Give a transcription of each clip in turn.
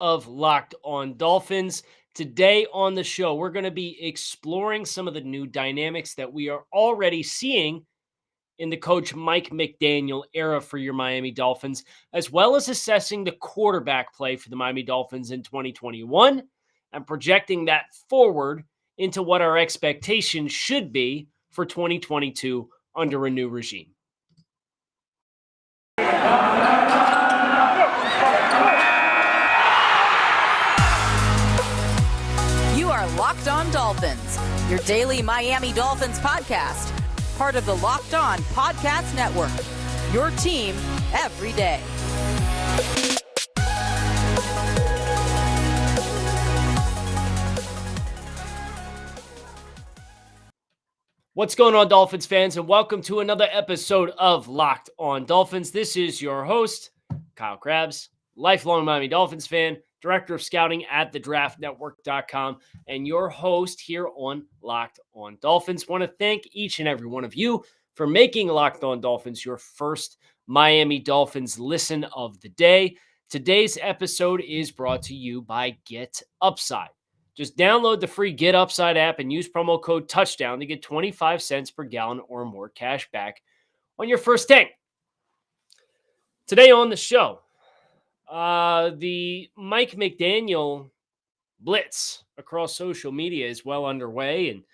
of Locked On Dolphins. Today on the show, we're going to be exploring some of the new dynamics that we are already seeing in the Coach Mike McDaniel era for your Miami Dolphins, as well as assessing the quarterback play for the Miami Dolphins in 2021 and projecting that forward into what our expectations should be for 2022 under a new regime. You are Locked On Dolphins, your daily Miami Dolphins podcast, part of the Locked On Podcast Network, your team every day. What's going on, Dolphins fans, and welcome to another episode of Locked On Dolphins. This is your host, Kyle Krabs, lifelong Miami Dolphins fan, director of scouting at thedraftnetwork.com, and your host here on Locked On Dolphins. Want to thank each and every one of you for making Locked On Dolphins your first Miami Dolphins listen of the day. Today's episode is brought to you by Get Upside. Just download the free Get Upside app and use promo code TOUCHDOWN to get 25 cents per gallon or more cash back on your first tank. Today on the show, the Mike McDaniel blitz across social media is well underway, and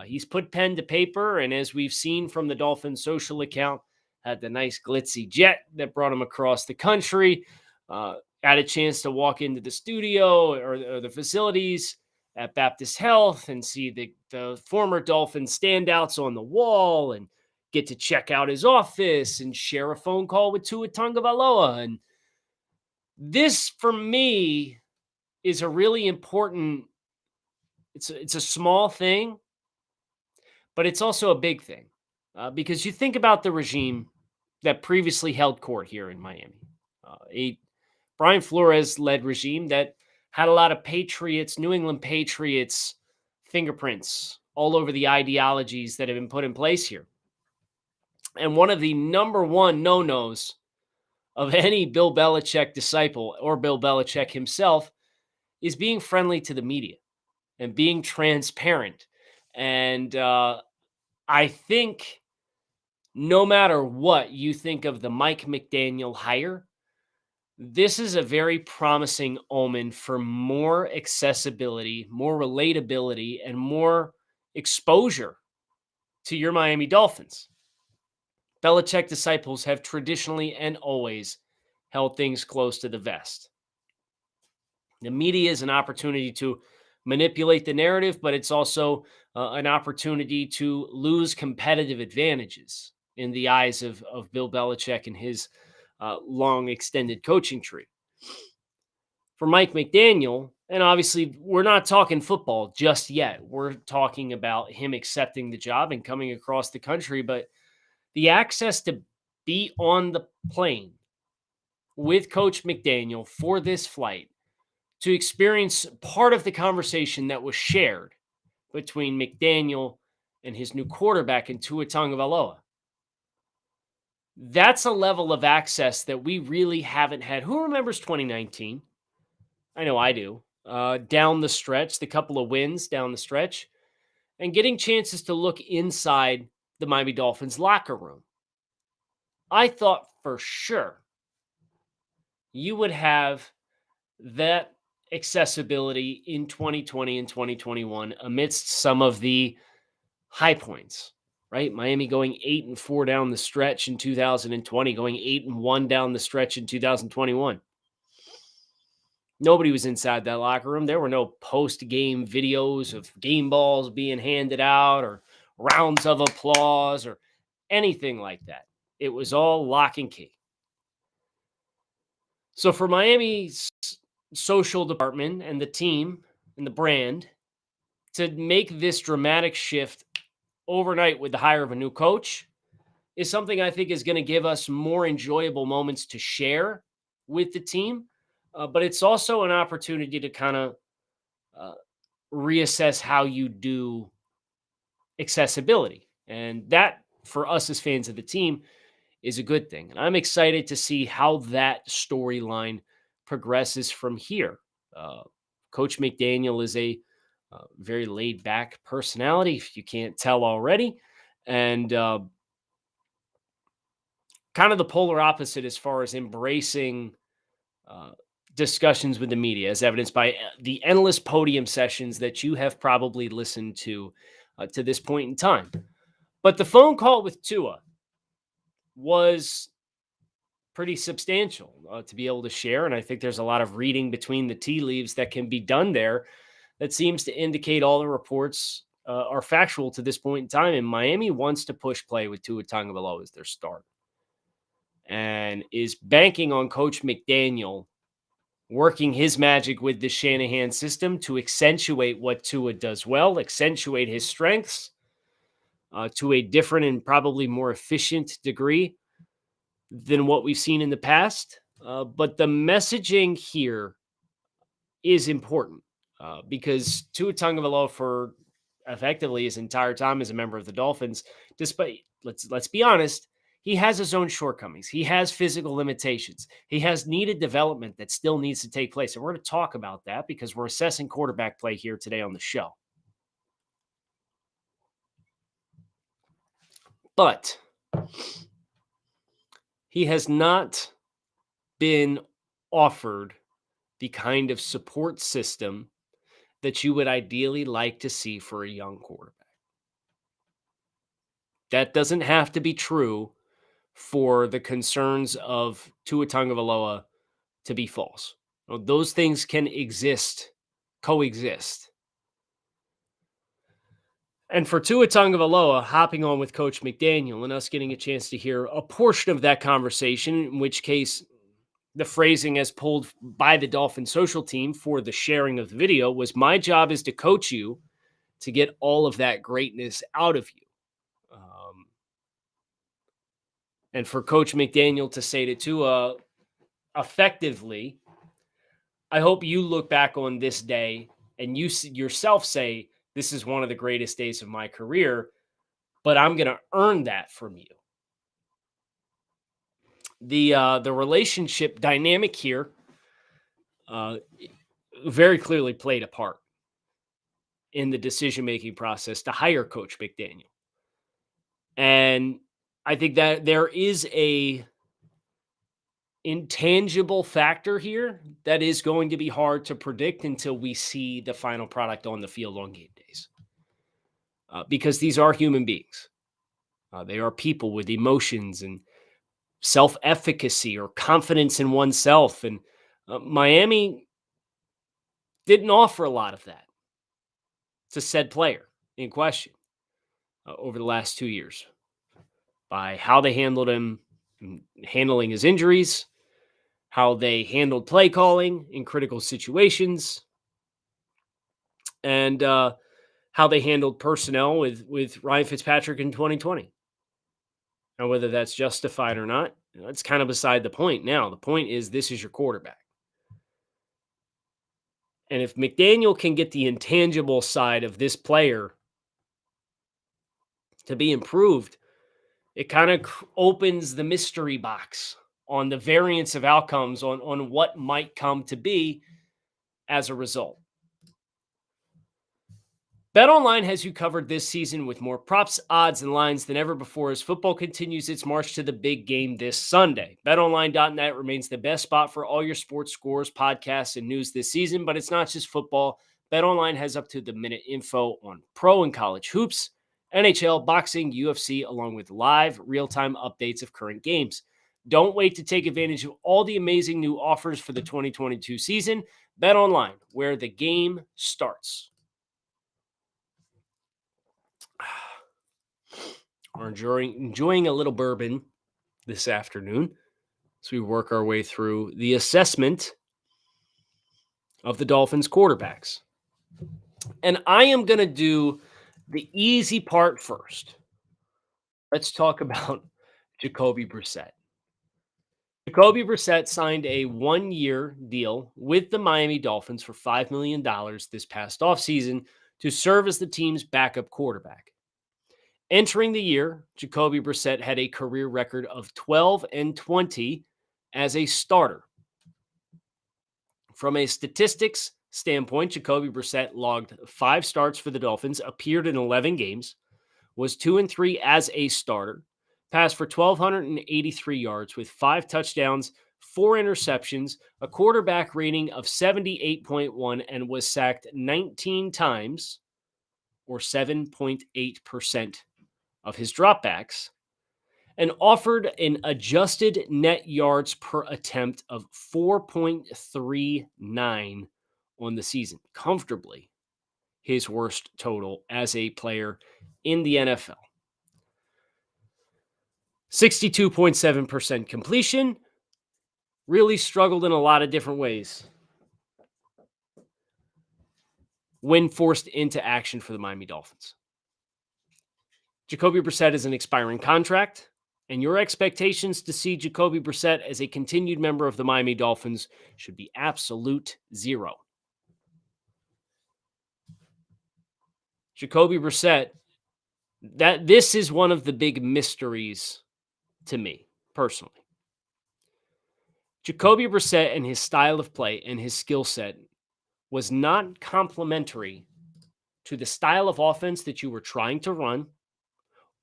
he's put pen to paper. And as we've seen from the Dolphins social account, had the nice glitzy jet that brought him across the country. Had a chance to walk into the studio or the facilities at Baptist Health and see the former Dolphins standouts on the wall and get to check out his office and share a phone call with Tua Tagovailoa. And this, for me, is a really important, it's a small thing, but it's also a big thing because you think about the regime that previously held court here in Miami. A Brian Flores-led regime that had a lot of Patriots, New England Patriots fingerprints all over the ideologies that have been put in place here. And one of the number one no-nos of any Bill Belichick disciple or Bill Belichick himself is being friendly to the media and being transparent. And I think no matter what you think of the Mike McDaniel hire, this is a very promising omen for more accessibility, more relatability, and more exposure to your Miami Dolphins. Belichick disciples have traditionally and always held things close to the vest. The media is an opportunity to manipulate the narrative, but it's also an opportunity to lose competitive advantages in the eyes of Bill Belichick and his long extended coaching tree. For Mike McDaniel, and obviously we're not talking football just yet. We're talking about him accepting the job and coming across the country, but the access to be on the plane with Coach McDaniel for this flight, to experience part of the conversation that was shared between McDaniel and his new quarterback in Tua Tagovailoa. That's a level of access that we really haven't had. Who remembers 2019? I know I do. Down the stretch, the couple of wins down the stretch, and getting chances to look inside the Miami Dolphins locker room. I thought for sure you would have that accessibility in 2020 and 2021 amidst some of the high points. Right? Miami going 8-4 down the stretch in 2020, going 8-1 down the stretch in 2021. Nobody was inside that locker room. There were no post-game videos of game balls being handed out or rounds of applause or anything like that. It was all lock and key. So for Miami's social department and the team and the brand to make this dramatic shift overnight with the hire of a new coach is something I think is going to give us more enjoyable moments to share with the team. But it's also an opportunity to kind of reassess how you do accessibility. And that, for us as fans of the team, is a good thing. And I'm excited to see how that storyline progresses from here. Coach McDaniel is a very laid back personality, if you can't tell already. And kind of the polar opposite as far as embracing uh, discussions with the media, as evidenced by the endless podium sessions that you have probably listened to this point in time. But the phone call with Tua was pretty substantial to be able to share. And I think there's a lot of reading between the tea leaves that can be done there that seems to indicate all the reports are factual to this point in time. And Miami wants to push play with Tua Tagovailoa as their start and is banking on Coach McDaniel working his magic with the Shanahan system to accentuate what Tua does well, accentuate his strengths to a different and probably more efficient degree than what we've seen in the past. But the messaging here is important because Tua Tagovailoa, for effectively his entire time as a member of the Dolphins, despite let's be honest, he has his own shortcomings. He has physical limitations. He has needed development that still needs to take place. And we're going to talk about that because we're assessing quarterback play here today on the show. But he has not been offered the kind of support system that you would ideally like to see for a young quarterback. That doesn't have to be true for the concerns of Tua Tagovailoa to be false. Those things can coexist. And for Tua Tagovailoa hopping on with Coach McDaniel and us getting a chance to hear a portion of that conversation, in which case the phrasing as pulled by the Dolphins social team for the sharing of the video was, "My job is to coach you to get all of that greatness out of you." And for Coach McDaniel to say to Tua effectively, "I hope you look back on this day and you yourself say, this is one of the greatest days of my career, but I'm going to earn that from you." The relationship dynamic here very clearly played a part in the decision-making process to hire Coach McDaniel. And I think that there is a intangible factor here that is going to be hard to predict until we see the final product on the field on game days. Because these are human beings. They are people with emotions and self-efficacy or confidence in oneself. And Miami didn't offer a lot of that to said player in question over the last 2 years by how they handled him, handling his injuries, how they handled play calling in critical situations, and how they handled personnel with Ryan Fitzpatrick in 2020. Now, whether that's justified or not, that's kind of beside the point now. The point is, this is your quarterback. And if McDaniel can get the intangible side of this player to be improved, it kind of opens the mystery box on the variance of outcomes on what might come to be as a result. BetOnline has you covered this season with more props, odds, and lines than ever before as football continues its march to the big game this Sunday. BetOnline.net remains the best spot for all your sports scores, podcasts, and news this season, but it's not just football. BetOnline has up-to-the-minute info on pro and college hoops, NHL, boxing, UFC, along with live, real-time updates of current games. Don't wait to take advantage of all the amazing new offers for the 2022 season. BetOnline, where the game starts. We're enjoying a little bourbon this afternoon as we work our way through the assessment of the Dolphins quarterbacks. And I am going to do the easy part first. Let's talk about Jacoby Brissett. Jacoby Brissett signed a 1-year deal with the Miami Dolphins for $5 million this past offseason to serve as the team's backup quarterback. Entering the year, Jacoby Brissett had a career record of 12-20 as a starter. From a statistics standpoint, Jacoby Brissett logged 5 starts for the Dolphins, appeared in 11 games, was 2-3 as a starter, passed for 1,283 yards with 5 touchdowns, 4 interceptions, a quarterback rating of 78.1, and was sacked 19 times, or 7.8% of his dropbacks, and offered an adjusted net yards per attempt of 4.39 on the season, comfortably his worst total as a player in the NFL. 62.7% completion, really struggled in a lot of different ways when forced into action for the Miami Dolphins. Jacoby Brissett is an expiring contract, and your expectations to see Jacoby Brissett as a continued member of the Miami Dolphins should be absolute zero. Jacoby Brissett, this is one of the big mysteries to me, personally. Jacoby Brissett and his style of play and his skill set was not complementary to the style of offense that you were trying to run,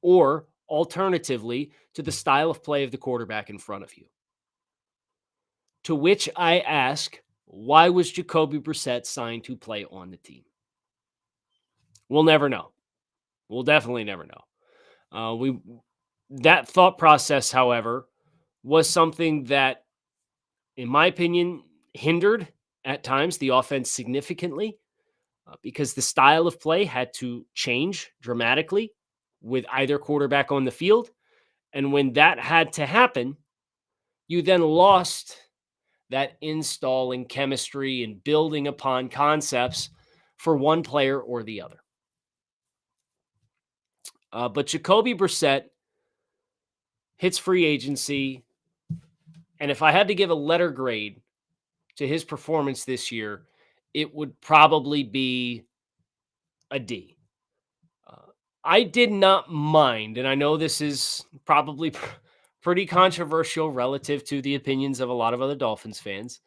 or alternatively, to the style of play of the quarterback in front of you. To which I ask, why was Jacoby Brissett signed to play on the team? We'll never know. We'll definitely never know. That thought process, however, was something that, in my opinion, hindered at times the offense significantly because the style of play had to change dramatically with either quarterback on the field. And when that had to happen, you then lost that installing chemistry and building upon concepts for one player or the other. But Jacoby Brissett hits free agency, and if I had to give a letter grade to his performance this year, it would probably be a D. I did not mind, and I know this is probably pretty controversial relative to the opinions of a lot of other Dolphins fans.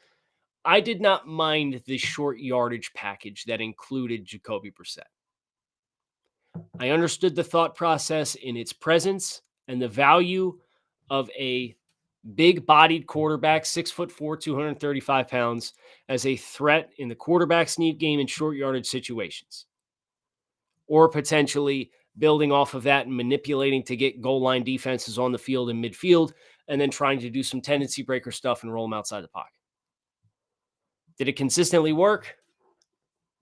I did not mind the short yardage package that included Jacoby Brissett. I understood the thought process in its presence and the value of a big-bodied quarterback, 6'4", 235 pounds, as a threat in the quarterback sneak game in short yardage situations, or potentially building off of that and manipulating to get goal line defenses on the field and midfield, and then trying to do some tendency breaker stuff and roll them outside the pocket. Did it consistently work?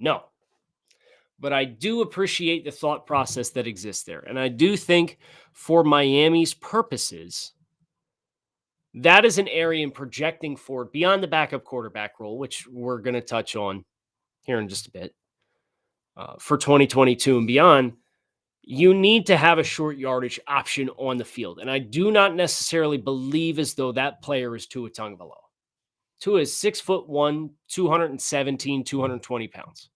No. But I do appreciate the thought process that exists there. And I do think for Miami's purposes, that is an area in projecting forward beyond the backup quarterback role, which we're going to touch on here in just a bit, for 2022 and beyond. You need to have a short yardage option on the field. And I do not necessarily believe as though that player is Tua Tagovailoa. Tua is 6'1", 217, 220 pounds.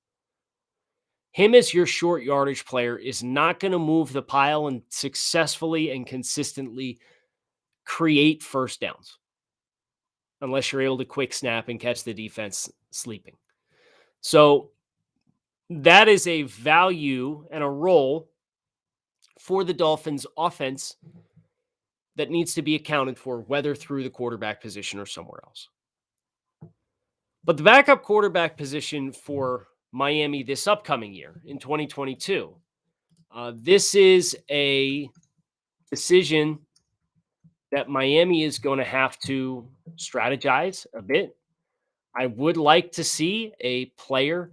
Him as your short yardage player is not going to move the pile and successfully and consistently create first downs unless you're able to quick snap and catch the defense sleeping. So that is a value and a role for the Dolphins offense that needs to be accounted for, whether through the quarterback position or somewhere else. But the backup quarterback position for Miami this upcoming year in 2022, this is a decision that Miami is going to have to strategize a bit. I would like to see a player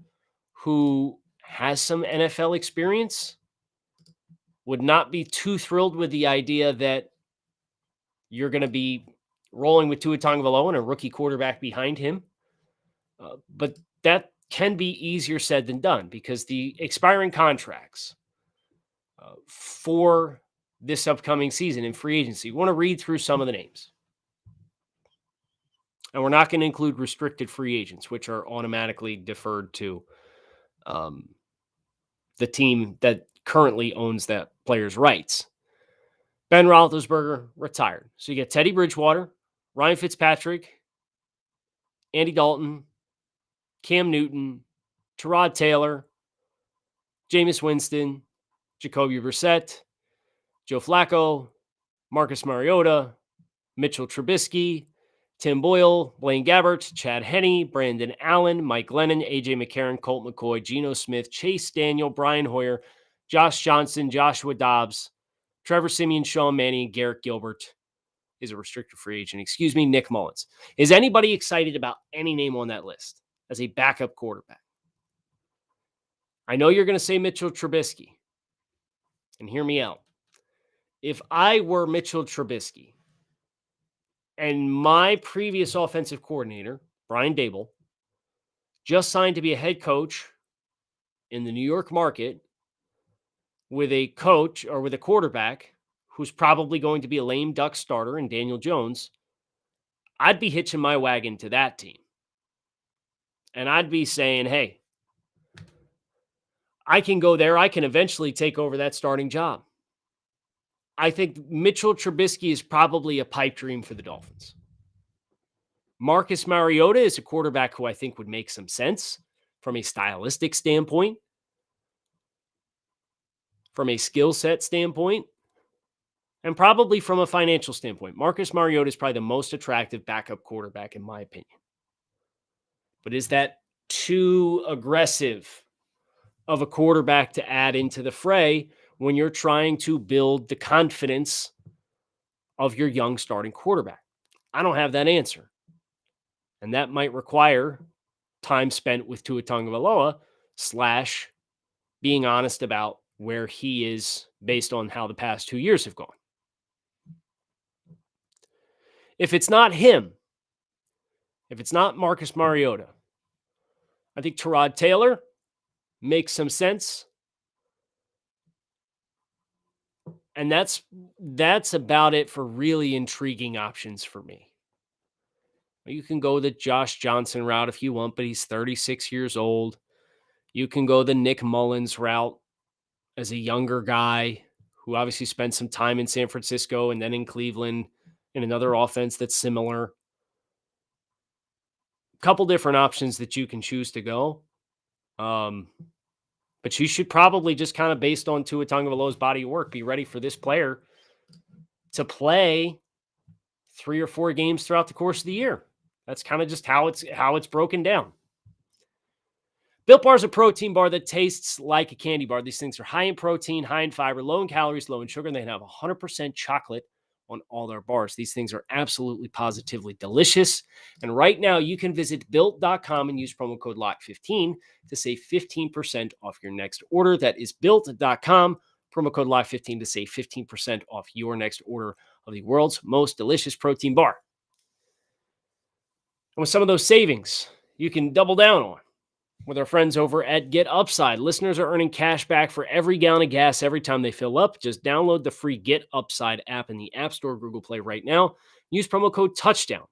who has some NFL experience. Would not be too thrilled with the idea that you're going to be rolling with Tua Tagovailoa and a rookie quarterback behind him. But that can be easier said than done because the expiring contracts for this upcoming season in free agency, we want to read through some of the names. And we're not going to include restricted free agents, which are automatically deferred to the team that currently owns that player's rights. Ben Roethlisberger retired. So you get Teddy Bridgewater, Ryan Fitzpatrick, Andy Dalton, Cam Newton, Tyrod Taylor, Jameis Winston, Jacoby Brissett, Joe Flacco, Marcus Mariota, Mitchell Trubisky, Tim Boyle, Blaine Gabbert, Chad Henne, Brandon Allen, Mike Glennon, A.J. McCarron, Colt McCoy, Geno Smith, Chase Daniel, Brian Hoyer, Josh Johnson, Joshua Dobbs, Trevor Siemian, Sean Mannion, Garrett Gilbert is a restricted free agent. Nick Mullins. Is anybody excited about any name on that list as a backup quarterback? I know you're going to say Mitchell Trubisky. And hear me out. If I were Mitchell Trubisky and my previous offensive coordinator, Brian Dable, just signed to be a head coach in the New York market with a coach or with a quarterback who's probably going to be a lame duck starter in Daniel Jones, I'd be hitching my wagon to that team. And I'd be saying, hey, I can go there. I can eventually take over that starting job. I think Mitchell Trubisky is probably a pipe dream for the Dolphins. Marcus Mariota is a quarterback who I think would make some sense from a stylistic standpoint, from a skill set standpoint, and probably from a financial standpoint. Marcus Mariota is probably the most attractive backup quarterback in my opinion. But is that too aggressive of a quarterback to add into the fray when you're trying to build the confidence of your young starting quarterback? I don't have that answer. And that might require time spent with Tua Tagovailoa / being honest about where he is based on how the past 2 years have gone. If it's not him, if it's not Marcus Mariota, I think Tyrod Taylor makes some sense. And that's about it for really intriguing options for me. You can go the Josh Johnson route if you want, but he's 36 years old. You can go the Nick Mullins route as a younger guy who obviously spent some time in San Francisco and then in Cleveland in another offense that's similar. Couple different options that you can choose to go. But you should probably just kind of based on Tua Tagovailoa's body of work, be ready for this player to play 3 or 4 games throughout the course of the year. That's kind of just how it's broken down. Built Bar is a protein bar that tastes like a candy bar. These things are high in protein, high in fiber, low in calories, low in sugar, and they have 100% chocolate on all their bars. These things are absolutely positively delicious. And right now you can visit built.com and use promo code LOCK15 to save 15% off your next order. That is built.com, promo code LOCK15 to save 15% off your next order of the world's most delicious protein bar. And with some of those savings, you can double down on with our friends over at Get Upside. Listeners are earning cash back for every gallon of gas every time they fill up. Just download the free Get Upside app in the App Store or Google Play right now. Use promo code TOUCHDOWN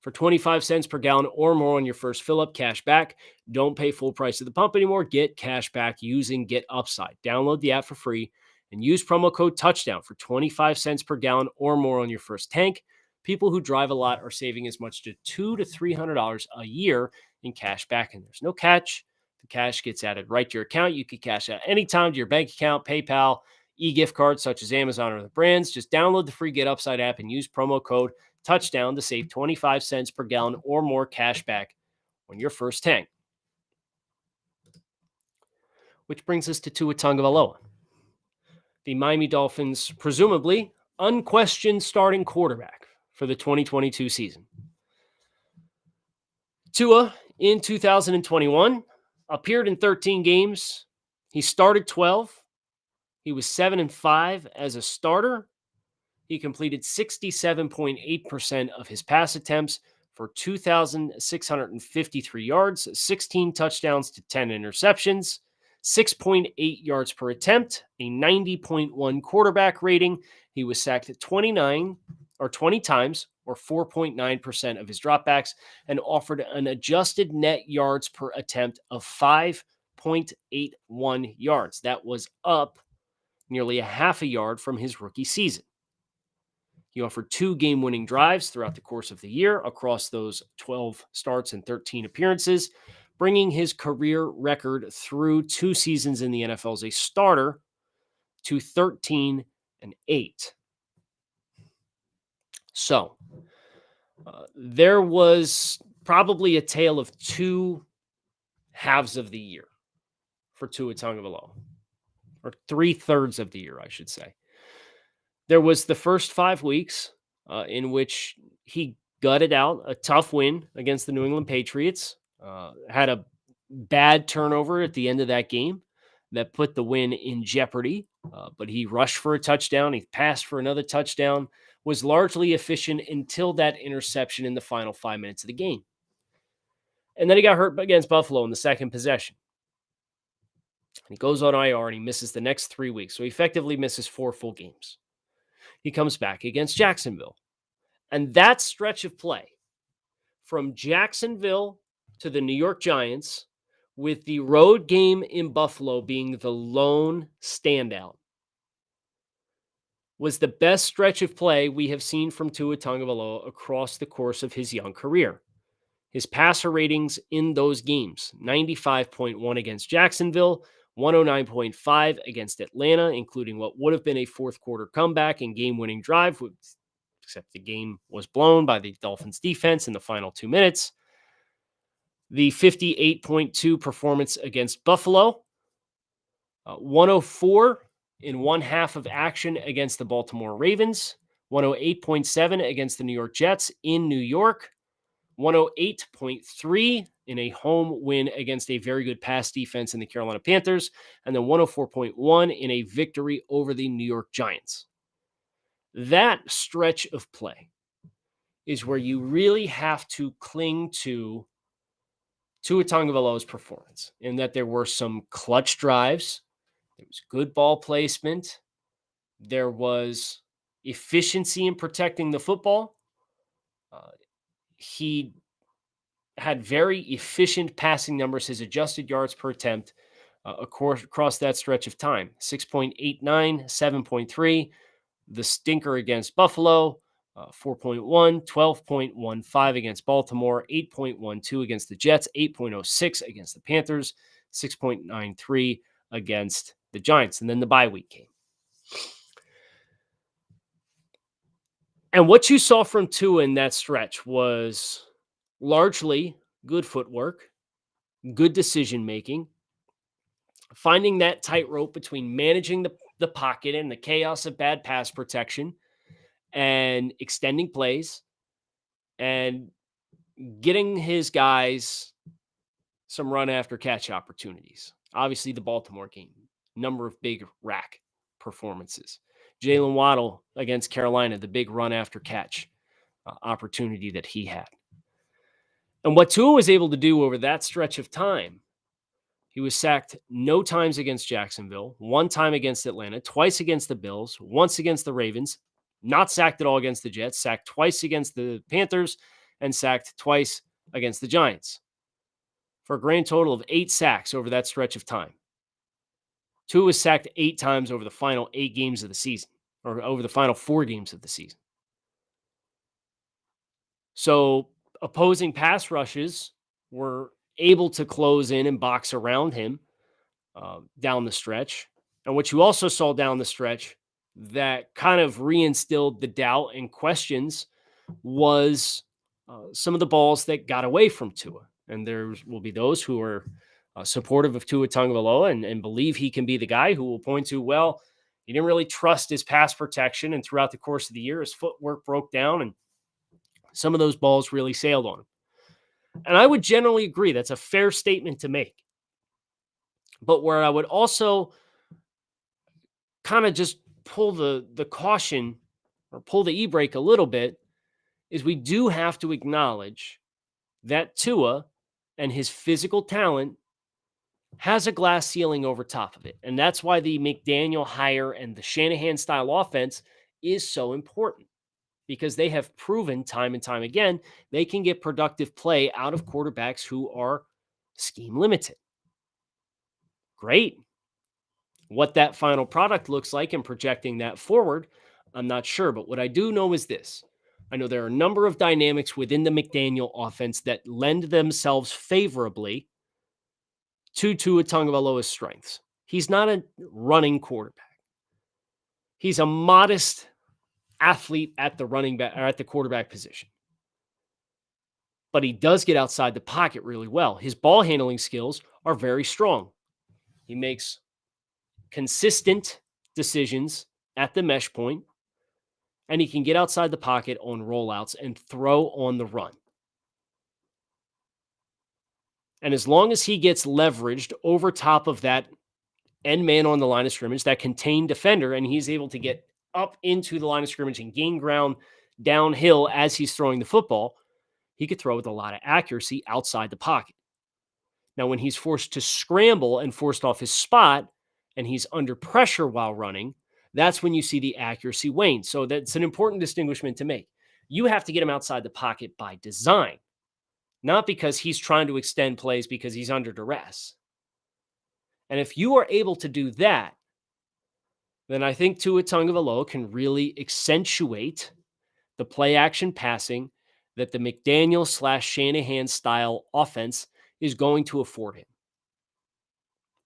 for 25 cents per gallon or more on your first fill up. Cash back. Don't pay full price at the pump anymore. Get cash back using Get Upside. Download the app for free and use promo code TOUCHDOWN for 25 cents per gallon or more on your first tank. People who drive a lot are saving as much as $200 to $300 a year in cash back, and there's no catch. The cash gets added right to your account. You can cash out anytime to your bank account, PayPal, e-gift cards such as Amazon or the brands. Just download the free Get Upside app and use promo code TOUCHDOWN to save 25 cents per gallon or more cash back on your first tank. Which brings us to Tua Tagovailoa, the Miami Dolphins' presumably unquestioned starting quarterback for the 2022 season. Tua, in 2021, appeared in 13 games. He started 12. He was 7-5 as a starter. He completed 67.8% of his pass attempts for 2,653 yards, 16 touchdowns to 10 interceptions, 6.8 yards per attempt, a 90.1 quarterback rating. He was sacked 20 times, or 4.9% of his dropbacks, and offered an adjusted net yards per attempt of 5.81 yards. That was up nearly a half a yard from his rookie season. He offered 2 game-winning drives throughout the course of the year across those 12 starts and 13 appearances, bringing his career record through 2 seasons in the NFL as a starter to 13-8. So there was probably a tale of 2 halves of the year for Tua Tagovailoa, or 3/3 of the year, I should say. There was the first 5 weeks in which he gutted out a tough win against the New England Patriots, had a bad turnover at the end of that game that put the win in jeopardy, but he rushed for a touchdown. He passed for another touchdown, was largely efficient until that interception in the final 5 minutes of the game. And then he got hurt against Buffalo in the second possession. He goes on IR and he misses the next 3 weeks. So he effectively misses 4 full games. He comes back against Jacksonville. And that stretch of play from Jacksonville to the New York Giants, with the road game in Buffalo being the lone standout, was the best stretch of play we have seen from Tua Tagovailoa across the course of his young career. His passer ratings in those games, 95.1 against Jacksonville, 109.5 against Atlanta, including what would have been a fourth quarter comeback and game-winning drive, except the game was blown by the Dolphins defense in the final 2 minutes. The 58.2 performance against Buffalo, 104 in one half of action against the Baltimore Ravens, 108.7 against the New York Jets in New York, 108.3 in a home win against a very good pass defense in the Carolina Panthers, and then 104.1 in a victory over the New York Giants. That stretch of play is where you really have to cling to Tua Tagovailoa's performance, in that there were some clutch drives, there was good ball placement, there was efficiency in protecting the football. He had very efficient passing numbers, his adjusted yards per attempt across that stretch of time. 6.89, 7.3. The stinker against Buffalo, 4.1, 12.15 against Baltimore, 8.12 against the Jets, 8.06 against the Panthers, 6.93 against the Giants. And then the bye week came. And what you saw from Tua in that stretch was largely good footwork, good decision-making, finding that tightrope between managing the pocket and the chaos of bad pass protection and extending plays and getting his guys some run after catch opportunities. Obviously, the Baltimore game, number of big rack performances. Jalen Waddle against Carolina, the big run after catch opportunity that he had. And what Tua was able to do over that stretch of time, he was sacked no times against Jacksonville, 1 time against Atlanta, twice against the Bills, once against the Ravens, not sacked at all against the Jets, sacked twice against the Panthers, and sacked twice against the Giants, for a grand total of 8 sacks over that stretch of time. Tua was sacked 8 times over the final 8 games of the season, or over the final 4 games of the season. So opposing pass rushes were able to close in and box around him down the stretch. And what you also saw down the stretch that kind of reinstilled the doubt and questions was some of the balls that got away from Tua. And there will be those who are supportive of Tua Tagovailoa and believe he can be the guy who will point to, well, he didn't really trust his pass protection, and throughout the course of the year, his footwork broke down, and some of those balls really sailed on him. And I would generally agree that's a fair statement to make. But where I would also kind of just pull the caution or pull the e-brake a little bit is we do have to acknowledge that Tua and his physical talent has a glass ceiling over top of it. And that's why the McDaniel hire and the Shanahan style offense is so important, because they have proven time and time again they can get productive play out of quarterbacks who are scheme limited. Great. What that final product looks like and projecting that forward, I'm not sure. But what I do know is this. I know there are a number of dynamics within the McDaniel offense that lend themselves favorably to Tua Tagovailoa's strengths. He's not a running quarterback. He's a modest athlete at the running back or at the quarterback position. But he does get outside the pocket really well. His ball handling skills are very strong. He makes consistent decisions at the mesh point, and he can get outside the pocket on rollouts and throw on the run. And as long as he gets leveraged over top of that end man on the line of scrimmage, that contained defender, and he's able to get up into the line of scrimmage and gain ground downhill as he's throwing the football, he could throw with a lot of accuracy outside the pocket. Now, when he's forced to scramble and forced off his spot, and he's under pressure while running, that's when you see the accuracy wane. So that's an important distinguishment to make. You have to get him outside the pocket by design, not because he's trying to extend plays because he's under duress. And if you are able to do that, then I think Tua Tagovailoa can really accentuate the play action passing that the McDaniel/Shanahan style offense is going to afford him.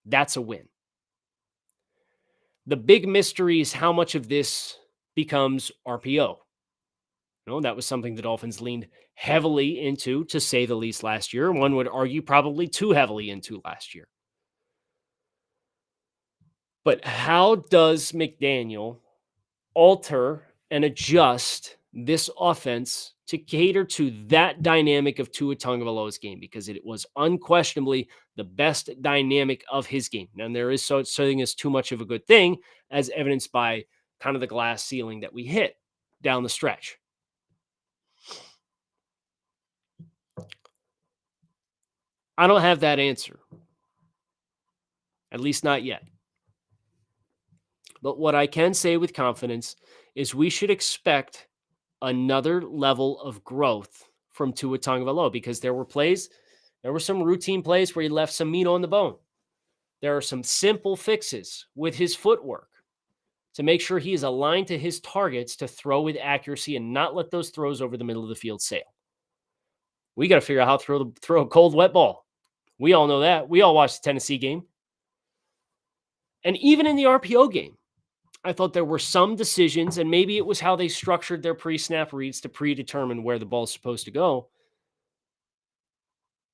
That's a win. The big mystery is how much of this becomes RPO. That was something the Dolphins leaned heavily into, to say the least, last year. One would argue probably too heavily into last year. But how does McDaniel alter and adjust this offense to cater to that dynamic of Tua Tagovailoa's game? Because it was unquestionably the best dynamic of his game. Now, there is such thing as too much of a good thing, as evidenced by kind of the glass ceiling that we hit down the stretch. I don't have that answer, at least not yet. But what I can say with confidence is we should expect another level of growth from Tua Tagovailoa, because there were some routine plays where he left some meat on the bone. There are some simple fixes with his footwork to make sure he is aligned to his targets to throw with accuracy and not let those throws over the middle of the field sail. We got to figure out how to throw a cold, wet ball. We all know that. We all watched the Tennessee game. And even in the RPO game, I thought there were some decisions, and maybe it was how they structured their pre-snap reads to predetermine where the ball is supposed to go.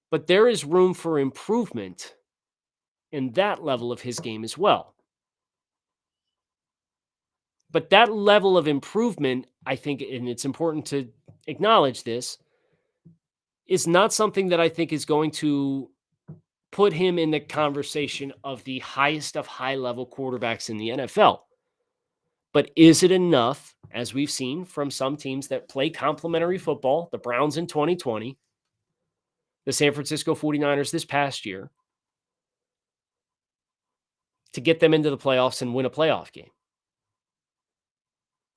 But there is room for improvement in that level of his game as well. But that level of improvement, I think, and it's important to acknowledge this, is not something that I think is going to put him in the conversation of the highest of high-level quarterbacks in the NFL. But is it enough, as we've seen from some teams that play complementary football, the Browns in 2020, the San Francisco 49ers this past year, to get them into the playoffs and win a playoff game?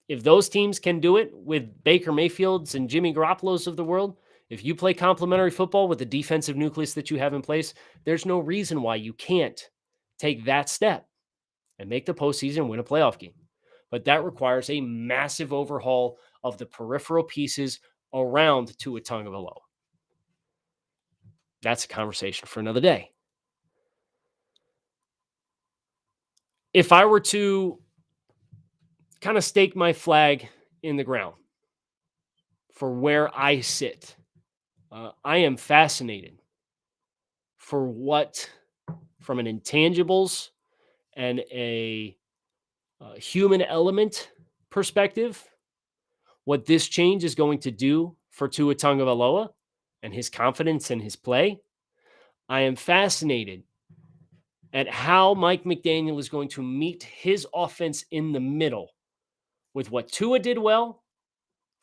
If those teams can do it with Baker Mayfields and Jimmy Garoppolo's of the world, if you play complementary football with the defensive nucleus that you have in place, there's no reason why you can't take that step and make the postseason and win a playoff game. But that requires a massive overhaul of the peripheral pieces around Tua Tagovailoa. That's a conversation for another day. If I were to kind of stake my flag in the ground for where I sit, I am fascinated for what, from an intangibles and a human element perspective, what this change is going to do for Tua Tagovailoa and his confidence in his play. I am fascinated at how Mike McDaniel is going to meet his offense in the middle with what Tua did well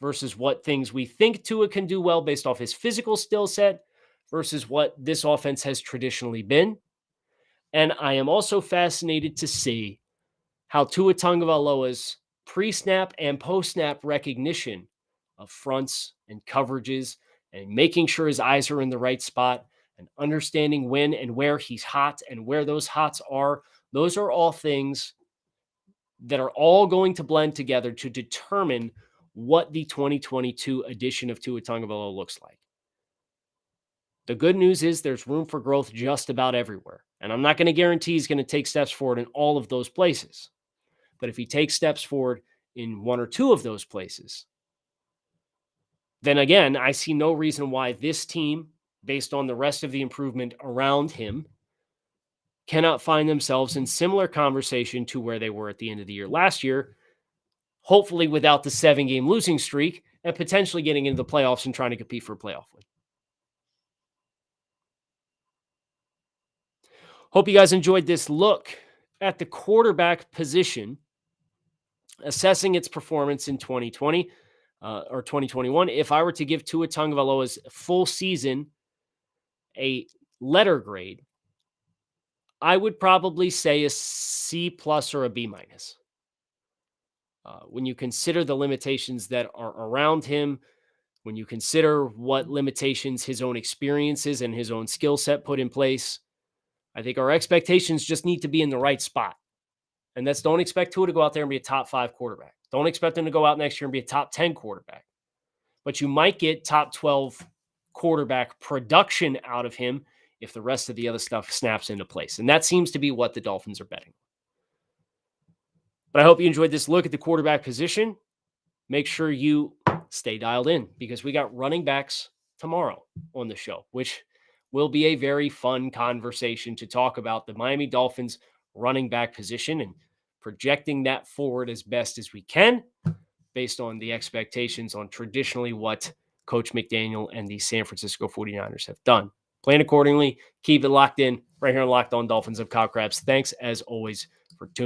versus what things we think Tua can do well based off his physical skill set versus what this offense has traditionally been. And I am also fascinated to see how Tua Tagovailoa's pre-snap and post-snap recognition of fronts and coverages and making sure his eyes are in the right spot and understanding when and where he's hot and where those hots are, those are all things that are all going to blend together to determine what the 2022 edition of Tua Tagovailoa looks like. The good news is there's room for growth just about everywhere. And I'm not going to guarantee he's going to take steps forward in all of those places. But if he takes steps forward in one or two of those places, then again, I see no reason why this team, based on the rest of the improvement around him, cannot find themselves in similar conversation to where they were at the end of the year last year, hopefully without the 7-game losing streak and potentially getting into the playoffs and trying to compete for a playoff win. Hope you guys enjoyed this look at the quarterback position, assessing its performance in 2020 or 2021. If I were to give Tua Tagovailoa's full season a letter grade, I would probably say a C plus or a B minus. When you consider the limitations that are around him, when you consider what limitations his own experiences and his own skill set put in place, I think our expectations just need to be in the right spot. And that's, don't expect Tua to go out there and be a top 5 quarterback. Don't expect him to go out next year and be a top 10 quarterback. But you might get top 12 quarterback production out of him if the rest of the other stuff snaps into place. And that seems to be what the Dolphins are betting. But I hope you enjoyed this look at the quarterback position. Make sure you stay dialed in because we got running backs tomorrow on the show, which will be a very fun conversation to talk about the Miami Dolphins running back position and projecting that forward as best as we can based on the expectations on traditionally what Coach McDaniel and the San Francisco 49ers have done. Plan accordingly. Keep it locked in right here on Locked On Dolphins of Kyle Krabs. Thanks as always for tuning in.